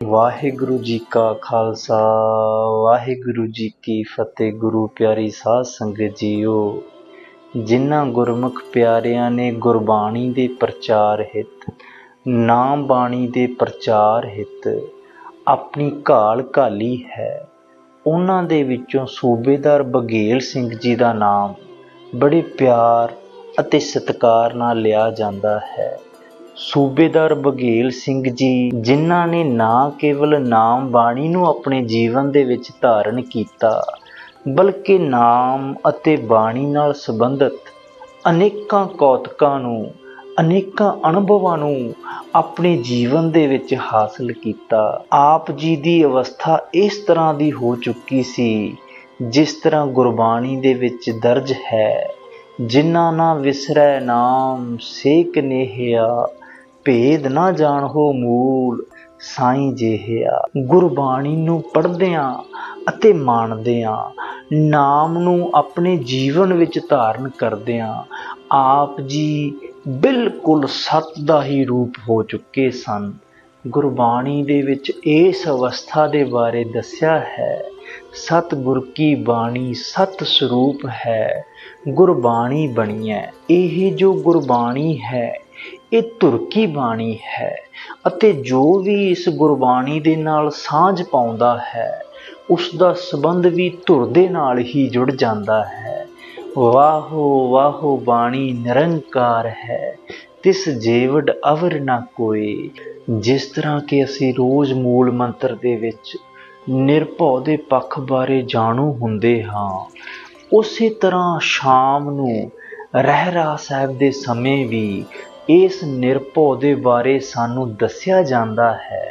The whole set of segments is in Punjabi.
ਵਾਹਿਗੁਰੂ ਜੀ ਕਾ ਖਾਲਸਾ ਵਾਹਿਗੁਰੂ ਜੀ ਕੀ ਫਤਿਹ। ਗੁਰੂ ਪਿਆਰੀ ਸਾਧ ਸੰਗਤ ਜੀਓ, ਜਿਨ੍ਹਾਂ ਗੁਰਮੁਖ ਪਿਆਰਿਆਂ ਨੇ ਗੁਰਬਾਣੀ ਦੇ ਪ੍ਰਚਾਰ ਹਿੱਤ, ਨਾਮ ਬਾਣੀ ਦੇ ਪ੍ਰਚਾਰ ਹਿੱਤ ਆਪਣੀ ਘਾਲ ਘਾਲੀ ਹੈ, ਉਹਨਾਂ ਦੇ ਵਿੱਚੋਂ ਸੂਬੇਦਾਰ ਬਘੇਲ ਸਿੰਘ ਜੀ ਦਾ ਨਾਮ ਬੜੇ ਪਿਆਰ ਅਤੇ ਸਤਿਕਾਰ ਨਾਲ ਲਿਆ ਜਾਂਦਾ ਹੈ। ਸੂਬੇਦਾਰ ਬਘੇਲ ਸਿੰਘ ਜੀ, ਜਿਨ੍ਹਾਂ ਨੇ ਨਾ ਕੇਵਲ ਨਾਮ ਬਾਣੀ ਨੂੰ ਆਪਣੇ ਜੀਵਨ ਦੇ ਵਿੱਚ ਧਾਰਨ ਕੀਤਾ, ਬਲਕਿ ਨਾਮ ਅਤੇ ਬਾਣੀ ਨਾਲ ਸੰਬੰਧਿਤ ਅਨੇਕਾਂ ਕੌਤਕਾਂ ਨੂੰ, ਅਨੇਕਾਂ ਅਨੁਭਵਾਂ ਨੂੰ ਆਪਣੇ ਜੀਵਨ ਦੇ ਵਿੱਚ ਹਾਸਲ ਕੀਤਾ। ਆਪ ਜੀ ਦੀ ਅਵਸਥਾ ਇਸ ਤਰ੍ਹਾਂ ਦੀ ਹੋ ਚੁੱਕੀ ਸੀ, ਜਿਸ ਤਰ੍ਹਾਂ ਗੁਰਬਾਣੀ ਦੇ ਵਿੱਚ ਦਰਜ ਹੈ, ਜਿਨ੍ਹਾਂ ਨਾ ਵਿਸਰੈ ਨਾਮ ਸੇਕ ਨੇਹਿਆ, ਭੇਦ ਨਾ ਜਾਣੋ ਮੂਲ ਸਾਈਂ ਜੇਹਿਆ। ਗੁਰਬਾਣੀ ਨੂੰ ਪੜ੍ਹਦਿਆਂ ਅਤੇ ਮੰਨਦਿਆਂ, ਨਾਮ ਨੂੰ ਆਪਣੇ ਜੀਵਨ ਵਿੱਚ ਧਾਰਨ ਕਰਦਿਆਂ ਆਪ ਜੀ ਬਿਲਕੁਲ ਸਤ ਦਾ ਹੀ ਰੂਪ ਹੋ ਚੁੱਕੇ ਸਨ। ਗੁਰਬਾਣੀ ਦੇ ਵਿੱਚ ਇਸ ਅਵਸਥਾ ਦੇ ਬਾਰੇ ਦੱਸਿਆ ਹੈ, ਸਤਿਗੁਰ ਕੀ ਬਾਣੀ ਸਤ ਸਰੂਪ ਹੈ, ਗੁਰਬਾਣੀ ਬਣੀਐ। ਇਹ ਜੋ ਗੁਰਬਾਣੀ ਹੈ, ਇਹ ਧੁਰ ਕੀ ਬਾਣੀ ਹੈ ਅਤੇ ਜੋ ਵੀ ਇਸ ਗੁਰਬਾਣੀ ਦੇ ਨਾਲ ਸਾਂਝ ਪਾਉਂਦਾ ਹੈ, ਉਸ ਦਾ ਸੰਬੰਧ ਵੀ ਧੁਰ ਦੇ ਨਾਲ ਹੀ ਜੁੜ ਜਾਂਦਾ ਹੈ। ਵਾਹੋ ਵਾਹੋ ਬਾਣੀ ਨਿਰੰਕਾਰ ਹੈ, ਤਿਸ ਜੇਵੜ ਅਵਰ ਨਾ ਕੋਈ। ਜਿਸ ਤਰ੍ਹਾਂ ਕਿ ਅਸੀਂ ਰੋਜ਼ ਮੂਲ ਮੰਤਰ ਦੇ ਵਿੱਚ ਨਿਰਭਉ ਦੇ ਪੱਖ ਬਾਰੇ ਜਾਣੂ ਹੁੰਦੇ ਹਾਂ, ਉਸੇ ਤਰ੍ਹਾਂ ਸ਼ਾਮ ਨੂੰ ਰਹਿਰਾਸ ਸਾਹਿਬ ਦੇ ਸਮੇਂ ਵੀ ਇਸ ਨਿਰਭਉ ਦੇ ਬਾਰੇ ਸਾਨੂੰ ਦੱਸਿਆ ਜਾਂਦਾ ਹੈ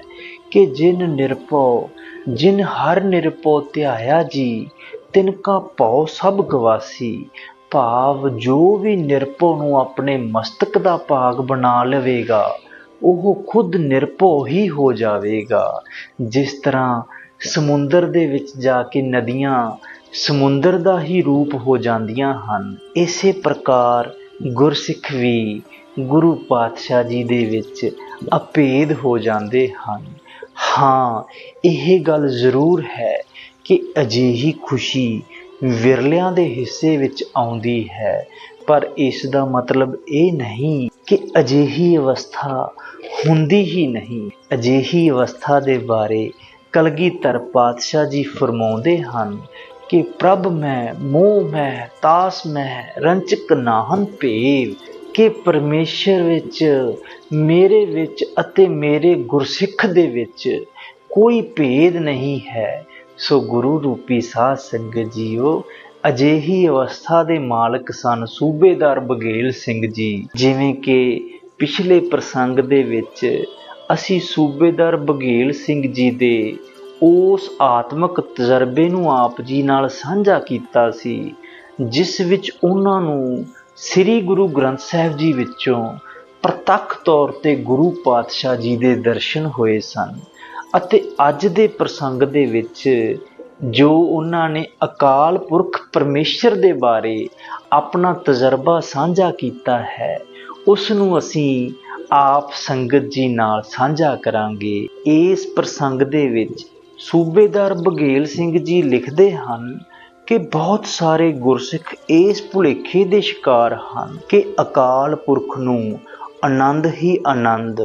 ਕਿ ਜਿਨ ਹਰ ਨਿਰਭਉ ਧਿਆਇਆ ਜੀ, ਤਿਨ ਕਾ ਭਉ ਸਭ ਗਵਾਸੀ। ਭਾਵ ਜੋ ਵੀ ਨਿਰਭਉ ਨੂੰ ਆਪਣੇ ਮਸਤਕ ਦਾ ਭਾਗ ਬਣਾ ਲਵੇਗਾ, ਉਹ ਖੁਦ ਨਿਰਭਉ ਹੀ ਹੋ ਜਾਵੇਗਾ। ਜਿਸ ਤਰ੍ਹਾਂ ਸਮੁੰਦਰ ਦੇ ਵਿੱਚ ਜਾ ਕੇ ਨਦੀਆਂ ਸਮੁੰਦਰ ਦਾ ਹੀ ਰੂਪ ਹੋ ਜਾਂਦੀਆਂ ਹਨ, ਇਸੇ ਪ੍ਰਕਾਰ ਗੁਰਸਿੱਖ ਵੀ ਗੁਰੂ ਪਾਤਸ਼ਾਹ ਜੀ ਦੇ ਵਿੱਚ ਅਭੇਦ ਹੋ ਜਾਂਦੇ ਹਨ। ਹਾਂ, ਇਹ ਗੱਲ ਜ਼ਰੂਰ ਹੈ ਕਿ ਅਜਿਹੀ ਖੁਸ਼ੀ ਵਿਰਲਿਆਂ ਦੇ ਹਿੱਸੇ ਵਿੱਚ ਆਉਂਦੀ ਹੈ, ਪਰ ਇਸ ਦਾ ਮਤਲਬ ਇਹ ਨਹੀਂ ਕਿ ਅਜਿਹੀ ਅਵਸਥਾ ਹੁੰਦੀ ਹੀ ਨਹੀਂ। ਅਜਿਹੀ ਅਵਸਥਾ ਦੇ ਬਾਰੇ ਕਲਗੀਧਰ ਪਾਤਸ਼ਾਹ ਜੀ ਫਰਮਾਉਂਦੇ ਹਨ ਕਿ ਪ੍ਰਭ ਮੈਂ ਮੋਹ ਮੈਂ ਤਾਸ ਮੈਂ ਰੰਚਕ ਨਾਹਨ ਭੇਵ, ਕਿ ਪਰਮੇਸ਼ਰ ਵਿੱਚ, ਮੇਰੇ ਵਿੱਚ ਅਤੇ ਮੇਰੇ ਗੁਰਸਿੱਖ ਦੇ ਵਿੱਚ ਕੋਈ ਭੇਦ ਨਹੀਂ ਹੈ। ਸੋ ਗੁਰੂ ਰੂਪੀ ਸਾਧ ਸੰਗਤ ਜੀਓ, ਅਜਿਹੀ ਅਵਸਥਾ ਦੇ ਮਾਲਕ ਸਨ ਸੂਬੇਦਾਰ ਬਘੇਲ ਸਿੰਘ ਜੀ। ਜਿਵੇਂ ਕਿ ਪਿਛਲੇ ਪ੍ਰਸੰਗ ਦੇ ਵਿੱਚ ਅਸੀਂ ਸੂਬੇਦਾਰ ਬਘੇਲ ਸਿੰਘ ਜੀ ਦੇ ਉਸ ਆਤਮਿਕ ਤਜਰਬੇ ਨੂੰ ਆਪ ਜੀ ਨਾਲ ਸਾਂਝਾ ਕੀਤਾ ਸੀ, ਜਿਸ ਵਿੱਚ ਉਹਨਾਂ ਨੂੰ ਸ੍ਰੀ ਗੁਰੂ ਗ੍ਰੰਥ ਸਾਹਿਬ ਜੀ ਵਿੱਚੋਂ ਪ੍ਰਤੱਖ ਤੌਰ 'ਤੇ ਗੁਰੂ ਪਾਤਸ਼ਾਹ ਜੀ ਦੇ ਦਰਸ਼ਨ ਹੋਏ ਸਨ। ਅਤੇ ਅੱਜ ਦੇ ਪ੍ਰਸੰਗ ਦੇ ਵਿੱਚ ਜੋ ਉਹਨਾਂ ਨੇ ਅਕਾਲ ਪੁਰਖ ਪਰਮੇਸ਼ਰ ਦੇ ਬਾਰੇ ਆਪਣਾ ਤਜਰਬਾ ਸਾਂਝਾ ਕੀਤਾ ਹੈ, ਉਸ ਨੂੰ ਅਸੀਂ ਆਪ ਸੰਗਤ ਜੀ ਨਾਲ ਸਾਂਝਾ ਕਰਾਂਗੇ। ਇਸ ਪ੍ਰਸੰਗ ਦੇ ਵਿੱਚ ਸੂਬੇਦਾਰ ਬਘੇਲ ਸਿੰਘ ਜੀ ਲਿਖਦੇ ਹਨ ਕਿ ਬਹੁਤ ਸਾਰੇ ਗੁਰਸਿੱਖ ਇਸ ਭੁਲੇਖੇ ਦੇ ਸ਼ਿਕਾਰ ਹਨ ਕਿ ਅਕਾਲ ਪੁਰਖ ਨੂੰ ਆਨੰਦ ਹੀ ਆਨੰਦ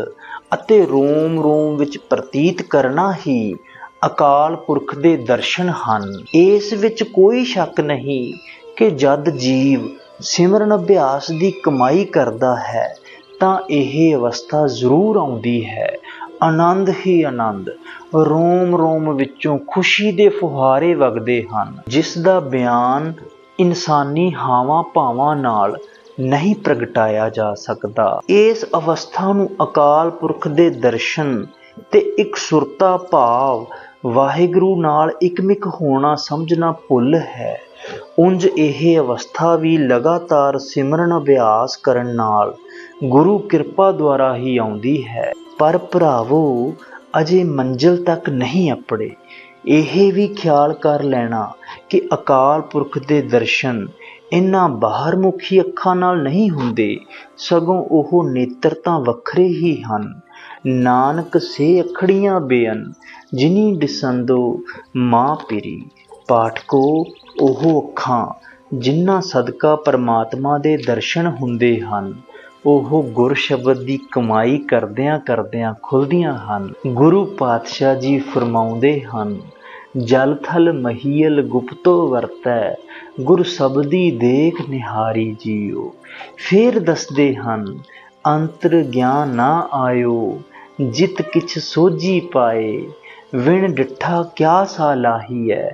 ਅਤੇ ਰੋਮ ਰੋਮ ਵਿੱਚ ਪ੍ਰਤੀਤ ਕਰਨਾ ਹੀ ਅਕਾਲ ਪੁਰਖ ਦੇ ਦਰਸ਼ਨ ਹਨ। ਇਸ ਵਿੱਚ ਕੋਈ ਸ਼ੱਕ ਨਹੀਂ ਕਿ ਜਦ ਜੀਵ ਸਿਮਰਨ ਅਭਿਆਸ ਦੀ ਕਮਾਈ ਕਰਦਾ ਹੈ ਤਾਂ ਇਹ ਅਵਸਥਾ ਜ਼ਰੂਰ ਆਉਂਦੀ ਹੈ। ਆਨੰਦ ਹੀ ਆਨੰਦ, ਰੋਮ ਰੋਮ ਵਿੱਚੋਂ ਖੁਸ਼ੀ ਦੇ ਫੁਹਾਰੇ ਵਗਦੇ ਹਨ, ਜਿਸ ਦਾ ਬਿਆਨ ਇਨਸਾਨੀ ਹਾਵਾਂ ਭਾਵਾਂ ਨਾਲ ਨਹੀਂ ਪ੍ਰਗਟਾਇਆ ਜਾ ਸਕਦਾ। ਇਸ ਅਵਸਥਾ ਨੂੰ ਅਕਾਲ ਪੁਰਖ ਦੇ ਦਰਸ਼ਨ ਤੇ ਇਕਸੁਰਤਾ ਭਾਵ ਵਾਹਿਗੁਰੂ ਨਾਲ ਇਕਮਿਕ ਹੋਣਾ ਸਮਝਣਾ ਭੁੱਲ ਹੈ। ਉਂਝ ਇਹ ਅਵਸਥਾ ਵੀ ਲਗਾਤਾਰ ਸਿਮਰਨ ਅਭਿਆਸ ਕਰਨ ਨਾਲ ਗੁਰੂ ਕਿਰਪਾ ਦੁਆਰਾ ਹੀ ਆਉਂਦੀ ਹੈ। ਪਰ ਭਰਾਵੋ, ਅਜੇ ਮੰਜ਼ਿਲ ਤੱਕ ਨਹੀਂ ਅੱਪੜੇ। ਇਹ ਵੀ ਖਿਆਲ ਕਰ ਲੈਣਾ ਕਿ ਅਕਾਲ ਪੁਰਖ ਦੇ ਦਰਸ਼ਨ ਇਹਨਾਂ ਬਾਹਰਮੁਖੀ ਅੱਖਾਂ ਨਾਲ ਨਹੀਂ ਹੁੰਦੇ, ਸਗੋਂ ਉਹ ਨੇਤਰ ਤਾਂ ਵੱਖਰੇ ਹੀ ਹਨ। ਨਾਨਕ ਸੇ ਅਖੜੀਆਂ ਬੇਅਨ ਜਿਨੀ ਦਿਸੰਦੋ ਮਾਂ ਪਿਰੀ। ਪਾਠਕੋ, ਉਹ ਅੱਖਾਂ ਜਿਨ੍ਹਾਂ ਸਦਕਾ ਪਰਮਾਤਮਾ ਦੇ ਦਰਸ਼ਨ ਹੁੰਦੇ ਹਨ, ਉਹ ਗੁਰ ਸ਼ਬਦ ਦੀ ਕਮਾਈ ਕਰਦਿਆਂ ਕਰਦਿਆਂ ਖੁੱਲ੍ਹਦੀਆਂ ਹਨ। ਗੁਰੂ ਪਾਤਸ਼ਾਹ ਜੀ ਫਰਮਾਉਂਦੇ ਹਨ, ਜਲ ਥਲ ਮਹੀਲ ਗੁਪਤੋ ਵਰਤੈ, ਗੁਰ ਸ਼ਬਦੀ ਦੇਖ ਨਿਹਾਰੀ ਜੀਓ। ਫੇਰ ਦੱਸਦੇ ਹਨ, ਅੰਤਰ ਗਿਆਨ ਨਾ ਆਇਓ, ਜਿਤ ਕਿਛ ਸੋਝੀ ਪਾਏ, ਵਿਣ ਡਿਠਾ ਕਿਆ ਸਾ ਲਾਹੀਐ,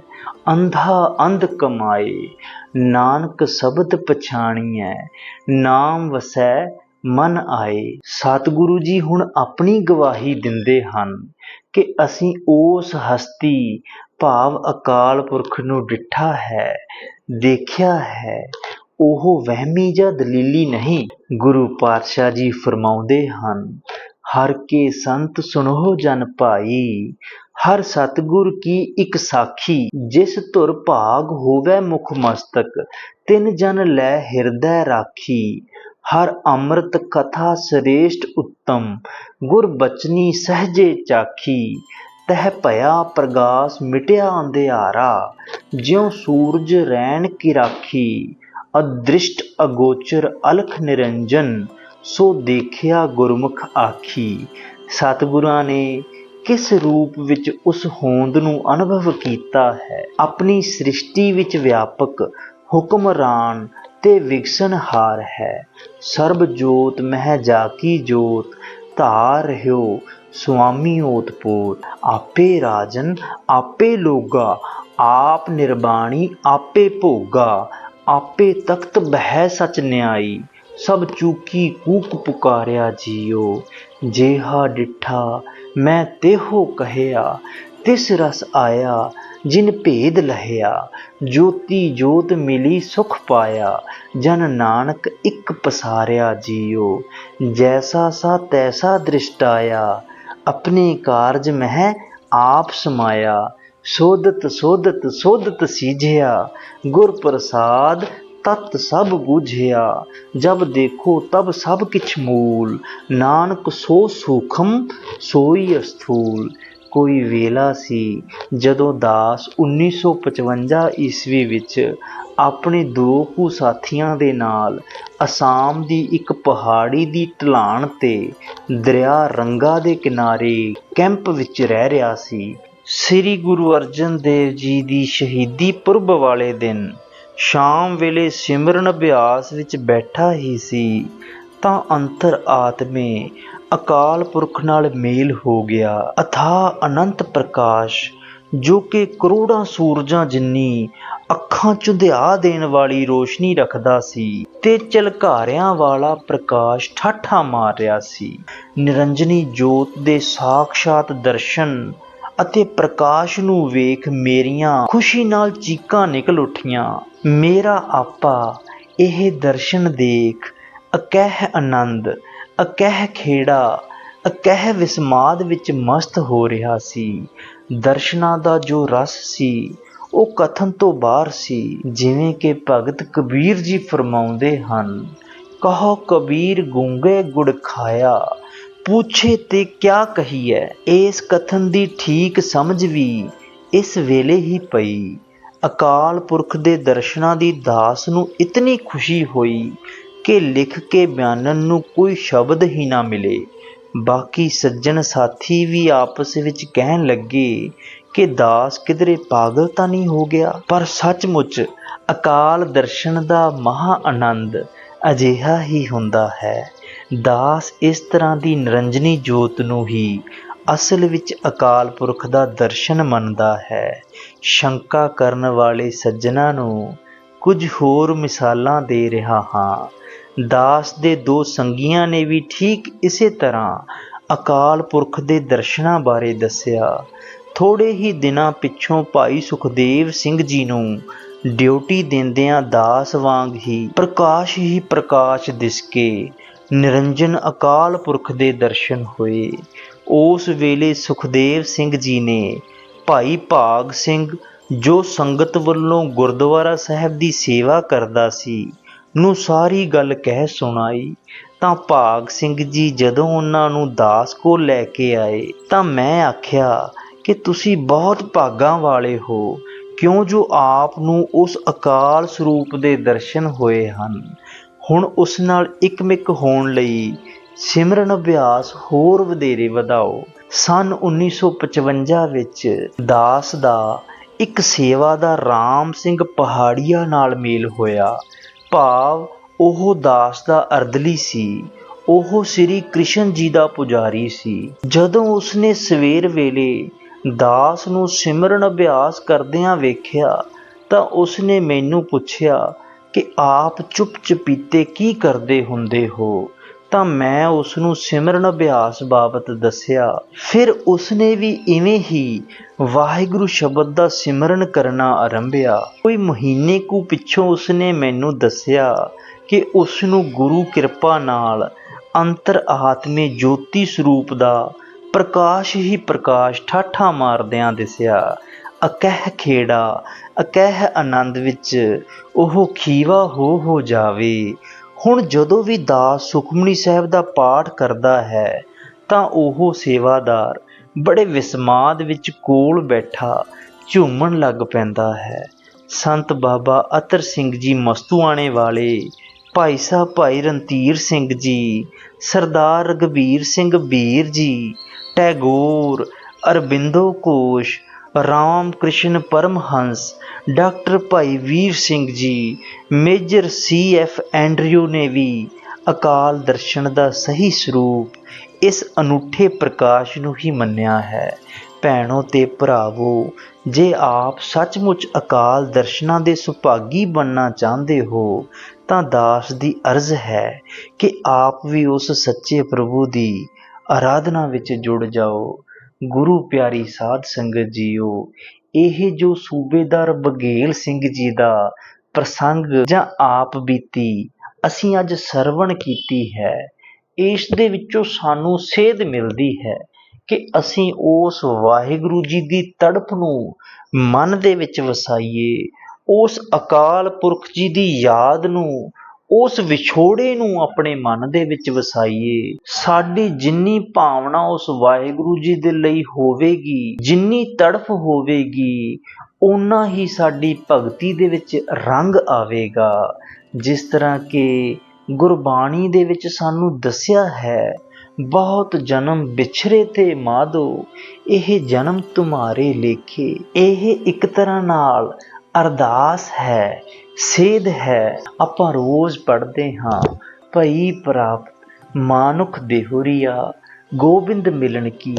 ਅੰਧਾ ਅੰਧ ਕਮਾਏ। ਨਾਨਕ ਸ਼ਬਦ ਪਛਾਣੀਐ, ਨਾਮ ਵਸੈ ਮਨ ਆਏ। ਸਤਿਗੁਰੂ ਜੀ ਹੁਣ ਆਪਣੀ ਗਵਾਹੀ ਦਿੰਦੇ ਹਨ ਕਿ ਅਸੀਂ ਉਸ ਹਸਤੀ ਭਾਵ ਅਕਾਲ ਪੁਰਖ ਨੂੰ ਡਿੱਠਾ ਹੈ, ਦੇਖਿਆ ਹੈ। ਉਹ ਵਹਿਮੀ ਜਾਂ ਦਲੀਲੀ ਨਹੀਂ। ਗੁਰੂ ਪਾਤਸ਼ਾਹ ਜੀ ਫਰਮਾਉਂਦੇ ਹਨ, ਹਰ ਕੇ ਸੰਤ ਸੁਣੋ ਜਨ ਭਾਈ, ਹਰ ਸਤਿਗੁਰ ਕੀ ਇੱਕ ਸਾਖੀ। ਜਿਸ ਧੁਰ ਭਾਗ ਹੋਵੇ ਮੁਖ ਮਸਤਕ, ਤਿਨ ਜਨ ਲੈ ਹਿਰਦੈ ਰਾਖੀ। ਹਰ ਅੰਮ੍ਰਿਤ ਕਥਾ ਸ੍ਰੇਸ਼ਟ ਉੱਤਮ, ਗੁਰ ਬਚਨੀ ਸਹਜੇ ਚਾਖੀ। ਤਹਿ ਭਇਆ ਪ੍ਰਗਾਸ ਮਿਟਿਆ ਅੰਧਿਆਰਾ, ਜਿਉ ਸੂਰਜ ਰੈਣ ਕੀ ਰਾਖੀ। ਅਦ੍ਰਿਸ਼ਟ ਅਗੋਚਰ ਅਲਖ ਨਿਰੰਜਨ, ਸੋ ਦੇਖਿਆ ਗੁਰਮੁਖ ਆਖੀ। ਸਤਿਗੁਰਾਂ ਨੇ ਕਿਸ ਰੂਪ ਵਿੱਚ ਉਸ ਹੋਂਦ ਨੂੰ ਅਨੁਭਵ ਕੀਤਾ ਹੈ। ਆਪਣੀ ਸ੍ਰਿਸ਼ਟੀ ਵਿੱਚ ਵਿਆਪਕ, ਹੁਕਮਰਾਨ ਤੇ ਵਿਗਸਨਹਾਰ ਹੈ। ਸਰਬ ਜੋਤ ਮਹਿ ਜਾਕੀ ਜੋਤ, ਧਾਰ ਰਹਿਓ ਸੁਆਮੀ ਓਤ ਪੋਤ। ਆਪੇ ਰਾਜਨ ਆਪੇ ਲੋਗਾ, ਆਪ ਨਿਰਬਾਣੀ ਆਪੇ ਭੋਗਾ। ਆਪੇ ਤਖਤ ਬਹਿ ਸਚ ਨਿਆਈ, ਸਭ ਚੂਕੀ ਕੂਕ ਪੁਕਾਰਿਆ ਜੀਓ। ਜੇਹਾ ਡਿਠਾ ਮੈਂ ਤੇਹੋ ਕਹਿਆ, ਤਿਸ ਰਸ ਆਇਆ ਜਿਨ ਭੇਦ ਲਹਿਆ। ਜੋਤੀ ਜੋਤ ਮਿਲੀ ਸੁਖ ਪਾਇਆ, ਜਨ ਨਾਨਕ ਇੱਕ ਪਸਾਰਿਆ ਜੀਓ। ਜੈਸਾ ਸਾ ਤੈਸਾ ਦ੍ਰਿਸ਼ਟ ਆਇਆ, ਆਪਣੇ ਕਾਰਜ ਮਹਿ ਆਪ ਸਮਾਇਆ। ਸੋਧਤ ਸੋਧਤ ਸੋਧਤ ਸੀਝਿਆ, ਗੁਰ ਪ੍ਰਸਾਦ ਤਤ ਸਭ ਬੁਝਿਆ। ਜਬ ਦੇਖੋ ਤਬ ਸਭ ਕਿਛ ਮੂਲ, ਨਾਨਕ ਸੋ ਸੂਖਮ ਸੋਈ ਅਸਥੂਲ। ਕੋਈ ਵੇਲਾ ਸੀ ਜਦੋਂ ਦਾਸ 1955 ਈਸਵੀ ਵਿੱਚ ਆਪਣੇ 2 ਕੁ ਸਾਥੀਆਂ ਦੇ ਨਾਲ ਅਸਾਮ ਦੀ ਇੱਕ ਪਹਾੜੀ ਦੀ ਢਲਾਣ ਤੇ ਦਰਿਆ ਰੰਗਾ ਦੇ ਕਿਨਾਰੇ ਕੈਂਪ ਵਿੱਚ ਰਹਿ ਰਿਹਾ ਸੀ। ਸ੍ਰੀ ਗੁਰੂ ਅਰਜਨ ਦੇਵ ਜੀ ਦੀ ਸ਼ਹੀਦੀ ਪੁਰਬ ਵਾਲੇ ਦਿਨ ਸ਼ਾਮ ਵੇਲੇ ਸਿਮਰਨ ਅਭਿਆਸ ਵਿੱਚ ਬੈਠਾ ਹੀ ਸੀ ਤਾਂ ਅੰਤਰ ਆਤਮੇ ਅਕਾਲ ਪੁਰਖ ਨਾਲ ਮੇਲ ਹੋ ਗਿਆ। ਅਥਾਹ ਅਨੰਤ ਪ੍ਰਕਾਸ਼, ਜੋ ਕਿ ਕਰੋੜਾਂ ਸੂਰਜਾਂ ਜਿੰਨੀ ਅੱਖਾਂ ਚੁੰਧਿਆ ਦੇਣ ਵਾਲੀ ਰੋਸ਼ਨੀ ਰੱਖਦਾ ਸੀ ਤੇ ਝਲਕਾਰਿਆਂ ਵਾਲਾ ਪ੍ਰਕਾਸ਼ ਠਾਠਾਂ ਮਾਰ ਰਿਹਾ ਸੀ। ਨਿਰੰਜਨੀ ਜੋਤ ਦੇ ਸਾਖਸ਼ਾਤ ਦਰਸ਼ਨ ਅਤੇ ਪ੍ਰਕਾਸ਼ ਨੂੰ ਵੇਖ ਮੇਰੀਆਂ ਖੁਸ਼ੀ ਨਾਲ ਚੀਕਾਂ ਨਿਕਲ ਉੱਠੀਆਂ। ਮੇਰਾ ਆਪਾ ਇਹ ਦਰਸ਼ਨ ਦੇਖ ਅਕਹਿ ਆਨੰਦ, ਅਕਹਿ ਖੇੜਾ, ਅਕਹਿ ਵਿਸਮਾਦ ਵਿੱਚ ਮਸਤ ਹੋ ਰਿਹਾ ਸੀ। ਦਰਸ਼ਨਾਂ ਦਾ ਜੋ ਰਸ ਸੀ ਉਹ ਕਥਨ ਤੋਂ ਬਾਹਰ ਸੀ। ਜਿਵੇਂ ਕਿ ਭਗਤ ਕਬੀਰ ਜੀ ਫਰਮਾਉਂਦੇ ਹਨ, ਕਹੋ ਕਬੀਰ ਗੂੰਗੇ ਗੁੜ ਖਾਇਆ, ਪੁੱਛੇ ਤੇ ਕਿਆ ਕਹੀਐ। ਇਸ ਕਥਨ ਦੀ ਠੀਕ ਸਮਝ ਵੀ ਇਸ ਵੇਲੇ ਹੀ ਪਈ। ਅਕਾਲ ਪੁਰਖ ਦੇ ਦਰਸ਼ਨਾਂ ਦੀ ਦਾਸ ਨੂੰ ਇਤਨੀ ਖੁਸ਼ੀ ਹੋਈ ਕਿ ਲਿਖ ਕੇ ਬਿਆਨਣ ਨੂੰ ਕੋਈ ਸ਼ਬਦ ਹੀ ਨਾ ਮਿਲੇ। ਬਾਕੀ ਸੱਜਣ ਸਾਥੀ ਵੀ ਆਪਸ ਵਿੱਚ ਕਹਿਣ ਲੱਗੇ ਕਿ ਦਾਸ ਕਿਧਰੇ ਪਾਗਲ ਤਾਂ ਨਹੀਂ ਹੋ ਗਿਆ। ਪਰ ਸੱਚਮੁੱਚ ਅਕਾਲ ਦਰਸ਼ਨ ਦਾ ਮਹਾ ਆਨੰਦ ਅਜਿਹਾ ਹੀ ਹੁੰਦਾ ਹੈ। ਦਾਸ ਇਸ ਤਰ੍ਹਾਂ ਦੀ ਨਿਰੰਜਨੀ ਜੋਤ ਨੂੰ ਹੀ ਅਸਲ ਵਿੱਚ ਅਕਾਲ ਪੁਰਖ ਦਾ ਦਰਸ਼ਨ ਮੰਨਦਾ ਹੈ। ਸ਼ੰਕਾ ਕਰਨ ਵਾਲੇ ਸੱਜਣਾਂ ਨੂੰ ਕੁਝ ਹੋਰ ਮਿਸਾਲਾਂ ਦੇ ਰਿਹਾ ਹਾਂ। ਦਾਸ ਦੇ 2 ਸੰਗੀਆਂ ਨੇ ਵੀ ਠੀਕ ਇਸੇ ਤਰ੍ਹਾਂ ਅਕਾਲ ਪੁਰਖ ਦੇ ਦਰਸ਼ਨਾਂ ਬਾਰੇ ਦੱਸਿਆ। ਥੋੜ੍ਹੇ ਹੀ ਦਿਨਾਂ ਪਿੱਛੋਂ ਭਾਈ ਸੁਖਦੇਵ ਸਿੰਘ ਜੀ ਨੂੰ ਡਿਊਟੀ ਦਿੰਦਿਆਂ ਦਾਸ ਵਾਂਗ ਹੀ ਪ੍ਰਕਾਸ਼ ਦਿਸ ਕੇ ਨਿਰੰਜਨ ਅਕਾਲ ਪੁਰਖ ਦੇ ਦਰਸ਼ਨ ਹੋਏ। ਉਸ ਵੇਲੇ ਸੁਖਦੇਵ ਸਿੰਘ ਜੀ ਨੇ ਭਾਈ ਭਾਗ ਸਿੰਘ, ਜੋ ਸੰਗਤ ਵੱਲੋਂ ਗੁਰਦੁਆਰਾ ਸਾਹਿਬ ਦੀ ਸੇਵਾ ਕਰਦਾ ਸੀ, ਨੂੰ ਸਾਰੀ ਗੱਲ ਕਹਿ ਸੁਣਾਈ ਤਾਂ ਭਾਗ ਸਿੰਘ ਜੀ ਜਦੋਂ ਉਹਨਾਂ ਨੂੰ ਦਾਸ ਕੋਲ ਲੈ ਕੇ ਆਏ ਤਾਂ ਮੈਂ ਆਖਿਆ ਕਿ ਤੁਸੀਂ ਬਹੁਤ ਭਾਗਾਂ ਵਾਲੇ ਹੋ, ਕਿਉਂ ਜੋ ਆਪ ਨੂੰ ਉਸ ਅਕਾਲ ਸਰੂਪ ਦੇ ਦਰਸ਼ਨ ਹੋਏ ਹਨ। ਹੁਣ ਉਸ ਨਾਲ ਇਕਮਿਕ ਹੋਣ ਲਈ ਸਿਮਰਨ ਅਭਿਆਸ ਹੋਰ ਵਧੇਰੇ ਵਧਾਓ। ਸੰਨ 1955 ਵਿੱਚ ਦਾਸ ਦਾ ਇੱਕ ਸੇਵਾਦਾਰ ਰਾਮ ਸਿੰਘ ਪਹਾੜੀਆ ਨਾਲ ਮੇਲ ਹੋਇਆ। ਭਾਵ ਉਹ ਦਾਸ ਦਾ ਅਰਦਲੀ ਸੀ। ਉਹ ਸ੍ਰੀ ਕ੍ਰਿਸ਼ਨ ਜੀ ਦਾ ਪੁਜਾਰੀ ਸੀ। ਜਦੋਂ ਉਸਨੇ ਸਵੇਰ ਵੇਲੇ ਦਾਸ ਨੂੰ ਸਿਮਰਨ ਅਭਿਆਸ ਕਰਦਿਆਂ ਵੇਖਿਆ ਤਾਂ ਉਸਨੇ ਮੈਨੂੰ ਪੁੱਛਿਆ ਕਿ ਆਪ ਚੁੱਪ ਚਪੀਤੇ ਕੀ ਕਰਦੇ ਹੁੰਦੇ ਹੋ। ਤਾਂ ਮੈਂ ਉਸਨੂੰ ਸਿਮਰਨ ਅਭਿਆਸ ਬਾਬਤ ਦੱਸਿਆ। ਫਿਰ ਉਸਨੇ ਵੀ ਇਵੇਂ ਹੀ ਵਾਹਿਗੁਰੂ ਸ਼ਬਦ ਦਾ ਸਿਮਰਨ ਕਰਨਾ ਆਰੰਭਿਆ। ਕੋਈ ਮਹੀਨੇ ਕੁ ਪਿੱਛੋਂ ਉਸਨੇ ਮੈਨੂੰ ਦੱਸਿਆ ਕਿ ਉਸਨੂੰ ਗੁਰੂ ਕਿਰਪਾ ਨਾਲ ਅੰਤਰ ਆਤਮੇ ਜੋਤੀ ਸਰੂਪ ਦਾ ਪ੍ਰਕਾਸ਼ ਹੀ ਪ੍ਰਕਾਸ਼ ਠਾਠਾਂ ਮਾਰਦਿਆਂ ਦਿਸਿਆ। ਅਕਹਿ ਖੇੜਾ ਅਕਹਿ ਆਨੰਦ ਵਿੱਚ ਉਹ ਖੀਵਾ ਹੋ ਜਾਵੇ। ਹੁਣ ਜਦੋਂ ਵੀ ਦਾਸ ਸੁਖਮਨੀ ਸਾਹਿਬ ਦਾ ਪਾਠ ਕਰਦਾ ਹੈ ਤਾਂ ਉਹ ਸੇਵਾਦਾਰ ਬੜੇ ਵਿਸਮਾਦ ਵਿੱਚ ਕੋਲ ਬੈਠਾ ਝੂਮਣ ਲੱਗ ਪੈਂਦਾ ਹੈ। ਸੰਤ ਬਾਬਾ ਅਤਰ ਸਿੰਘ ਜੀ ਮਸਤੂਆਣੇ ਵਾਲੇ, ਭਾਈ ਸਾਹਿਬ ਭਾਈ ਰਣਧੀਰ ਸਿੰਘ ਜੀ, ਸਰਦਾਰ ਰਘਬੀਰ ਸਿੰਘ ਬੀਰ ਜੀ, Tagore, Aurobindo Ghosh, Ram Krishna Paramhans, doctor Bhai Vir Singh ji, major C.F. Andrew ਨੇ ਵੀ ਅਕਾਲ ਦਰਸ਼ਨ ਦਾ ਸਹੀ ਸਰੂਪ ਇਸ ਅਨੂਠੇ ਪ੍ਰਕਾਸ਼ ਨੂੰ ਹੀ ਮੰਨਿਆ ਹੈ। ਭੈਣੋ ਤੇ ਭਰਾਵੋ, ਜੇ ਆਪ ਸੱਚਮੁੱਚ ਅਕਾਲ ਦਰਸ਼ਨਾਂ ਦੇ ਸੁਭਾਗੀ ਬਣਨਾ ਚਾਹੁੰਦੇ ਹੋ ਤਾਂ ਦਾਸ ਦੀ ਅਰਜ਼ ਹੈ ਕਿ ਆਪ ਵੀ ਉਸ ਸੱਚੇ ਪ੍ਰਭੂ ਦੀ ਆਰਾਧਨਾ ਵਿੱਚ ਜੁੜ ਜਾਓ। ਗੁਰੂ ਪਿਆਰੀ ਸਾਧ ਸੰਗਤ ਜੀਓ, ਇਹ ਜੋ ਸੂਬੇਦਾਰ ਬਘੇਲ ਸਿੰਘ ਜੀ ਦਾ ਪ੍ਰਸੰਗ ਜਾਂ ਆਪ ਬੀਤੀ ਅਸੀਂ ਅੱਜ ਸਰਵਣ ਕੀਤੀ ਹੈ, ਇਸ ਦੇ ਵਿੱਚੋਂ ਸਾਨੂੰ ਸੇਧ ਮਿਲਦੀ ਹੈ ਕਿ ਅਸੀਂ ਉਸ ਵਾਹਿਗੁਰੂ ਜੀ ਦੀ ਤੜਪ ਨੂੰ ਮਨ ਦੇ ਵਿੱਚ ਵਸਾਈਏ, ਉਸ ਅਕਾਲ ਪੁਰਖ ਜੀ ਦੀ ਯਾਦ ਨੂੰ, ਉਸ ਵਿਛੋੜੇ ਨੂੰ ਆਪਣੇ ਮਨ ਦੇ ਵਿੱਚ ਵਸਾਈਏ। ਸਾਡੀ ਜਿੰਨੀ ਭਾਵਨਾ ਉਸ ਵਾਹਿਗੁਰੂ ਜੀ ਦੇ ਲਈ ਹੋਵੇਗੀ, ਜਿੰਨੀ ਤੜਫ ਹੋਵੇਗੀ, ਓਨਾ ਹੀ ਸਾਡੀ ਭਗਤੀ ਦੇ ਵਿੱਚ ਰੰਗ ਆਵੇਗਾ। ਜਿਸ ਤਰ੍ਹਾਂ ਕਿ ਗੁਰਬਾਣੀ ਦੇ ਵਿੱਚ ਸਾਨੂੰ ਦੱਸਿਆ ਹੈ, ਬਹੁਤ ਜਨਮ ਵਿਛੜੇ ਤੇ ਮਾਧੋ, ਇਹ ਜਨਮ ਤੁਮਾਰੇ ਲੇਖੇ। ਇਹ ਇੱਕ ਤਰ੍ਹਾਂ ਨਾਲ ਅਰਦਾਸ ਹੈ, ਸੇਧ ਹੈ। ਆਪਾਂ ਰੋਜ਼ ਪੜ੍ਹਦੇ ਹਾਂ, ਭਈ ਪ੍ਰਾਪਤ ਮਾਨੁਖ ਦੇਹੁਰੀਆ, ਗੋਬਿੰਦ ਮਿਲਣ ਕੀ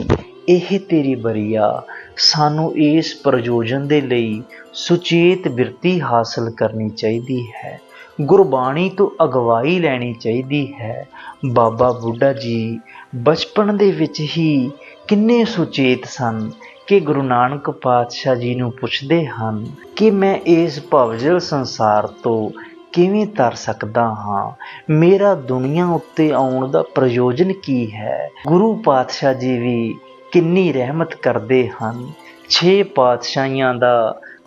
ਇਹ ਤੇਰੀ ਬਰੀਆ। ਸਾਨੂੰ ਇਸ ਪ੍ਰਯੋਜਨ ਦੇ ਲਈ ਸੁਚੇਤ ਬਿਰਤੀ ਹਾਸਲ ਕਰਨੀ ਚਾਹੀਦੀ ਹੈ, ਗੁਰਬਾਣੀ ਤੋਂ ਅਗਵਾਈ ਲੈਣੀ ਚਾਹੀਦੀ ਹੈ। ਬਾਬਾ ਬੁੱਢਾ ਜੀ ਬਚਪਨ ਦੇ ਵਿੱਚ ਹੀ ਕਿੰਨੇ ਸੁਚੇਤ ਸਨ ਕਿ ਗੁਰੂ ਨਾਨਕ ਪਾਤਸ਼ਾਹ ਜੀ ਨੂੰ ਪੁੱਛਦੇ ਹਨ ਕਿ ਮੈਂ ਇਸ ਭਵਜਲ ਸੰਸਾਰ ਤੋਂ ਕਿਵੇਂ ਤਰ ਸਕਦਾ ਹਾਂ, ਮੇਰਾ ਦੁਨੀਆ ਉੱਤੇ ਆਉਣ ਦਾ ਪ੍ਰਯੋਜਨ ਕੀ ਹੈ। ਗੁਰੂ ਪਾਤਸ਼ਾਹ ਜੀ ਵੀ ਕਿੰਨੀ ਰਹਿਮਤ ਕਰਦੇ ਹਨ। 6 ਪਾਤਸ਼ਾਹੀਆਂ ਦਾ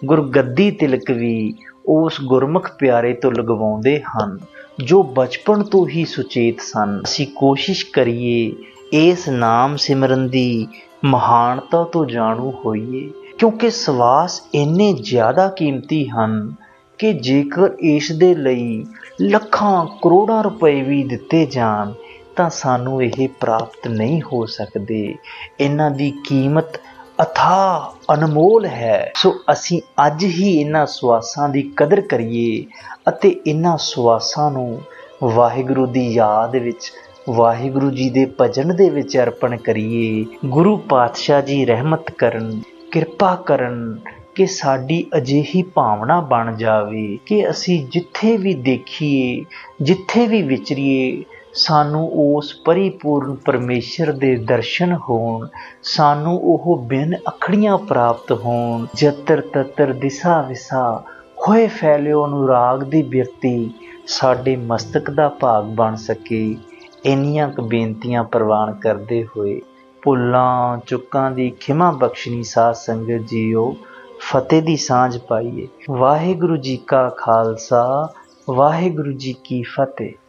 ਗੁਰਗੱਦੀ ਤਿਲਕ ਵੀ ਉਸ ਗੁਰਮੁਖ ਪਿਆਰੇ ਤੋਂ ਲਗਵਾਉਂਦੇ ਹਨ ਜੋ ਬਚਪਨ ਤੋਂ ਹੀ ਸੁਚੇਤ ਸਨ। ਅਸੀਂ ਕੋਸ਼ਿਸ਼ ਕਰੀਏ ਇਸ ਨਾਮ ਸਿਮਰਨ ਦੀ ਮਹਾਨਤਾ ਤੋਂ ਜਾਣੂ ਹੋਈਏ, ਕਿਉਂਕਿ ਸਵਾਸ ਇੰਨੇ ਜ਼ਿਆਦਾ ਕੀਮਤੀ ਹਨ ਕਿ ਜੇਕਰ ਇਸ ਦੇ ਲਈ ਲੱਖਾਂ ਕਰੋੜਾਂ ਰੁਪਏ ਵੀ ਦਿੱਤੇ ਜਾਣ ਤਾਂ ਸਾਨੂੰ ਇਹ ਪ੍ਰਾਪਤ ਨਹੀਂ ਹੋ ਸਕਦੇ। ਇਹਨਾਂ ਦੀ ਕੀਮਤ ਅਥਾਹ ਅਨਮੋਲ ਹੈ। ਸੋ ਅਸੀਂ ਅੱਜ ਹੀ ਇਹਨਾਂ ਸਵਾਸਾਂ ਦੀ ਕਦਰ ਕਰੀਏ ਅਤੇ ਇਹਨਾਂ ਸਵਾਸਾਂ ਨੂੰ ਵਾਹਿਗੁਰੂ ਦੀ ਯਾਦ ਵਿੱਚ, ਵਾਹਿਗੁਰੂ ਜੀ ਦੇ ਭਜਨ ਦੇ ਵਿੱਚ ਅਰਪਣ ਕਰੀਏ। ਗੁਰੂ ਪਾਤਸ਼ਾਹ ਜੀ ਰਹਿਮਤ ਕਰਨ, ਕਿਰਪਾ ਕਰਨ ਕਿ ਸਾਡੀ ਅਜਿਹੀ ਭਾਵਨਾ ਬਣ ਜਾਵੇ ਕਿ ਅਸੀਂ ਜਿੱਥੇ ਵੀ ਦੇਖੀਏ, ਜਿੱਥੇ ਵੀ ਵਿਚਰੀਏ, ਸਾਨੂੰ ਉਸ ਪਰਿਪੂਰਨ ਪਰਮੇਸ਼ਰ ਦੇ ਦਰਸ਼ਨ ਹੋਣ, ਸਾਨੂੰ ਉਹ ਬਿਨ ਅੱਖੜੀਆਂ ਪ੍ਰਾਪਤ ਹੋਣ। ਜਤਰ ਤਤਰ ਦਿਸਾ ਵਿਸਾ ਹੋਏ ਫੈਲਿਓ ਅਨੁਰਾਗ ਦੀ ਬਿਰਤੀ ਸਾਡੇ ਮਸਤਕ ਦਾ ਭਾਗ ਬਣ ਸਕੇ। ਇੰਨੀਆਂ ਕੁ ਬੇਨਤੀਆਂ ਪ੍ਰਵਾਨ ਕਰਦੇ ਹੋਏ ਭੁੱਲਾਂ ਚੁੱਕਾਂ ਦੀ ਖਿਮਾ ਬਖਸ਼ਣੀ ਸਾਧ ਸੰਗਤ ਜੀਓ, ਫਤਿਹ ਦੀ ਸਾਂਝ ਪਾਈਏ। ਵਾਹਿਗੁਰੂ ਜੀ ਕਾ ਖਾਲਸਾ, ਵਾਹਿਗੁਰੂ ਜੀ ਕੀ ਫਤਿਹ।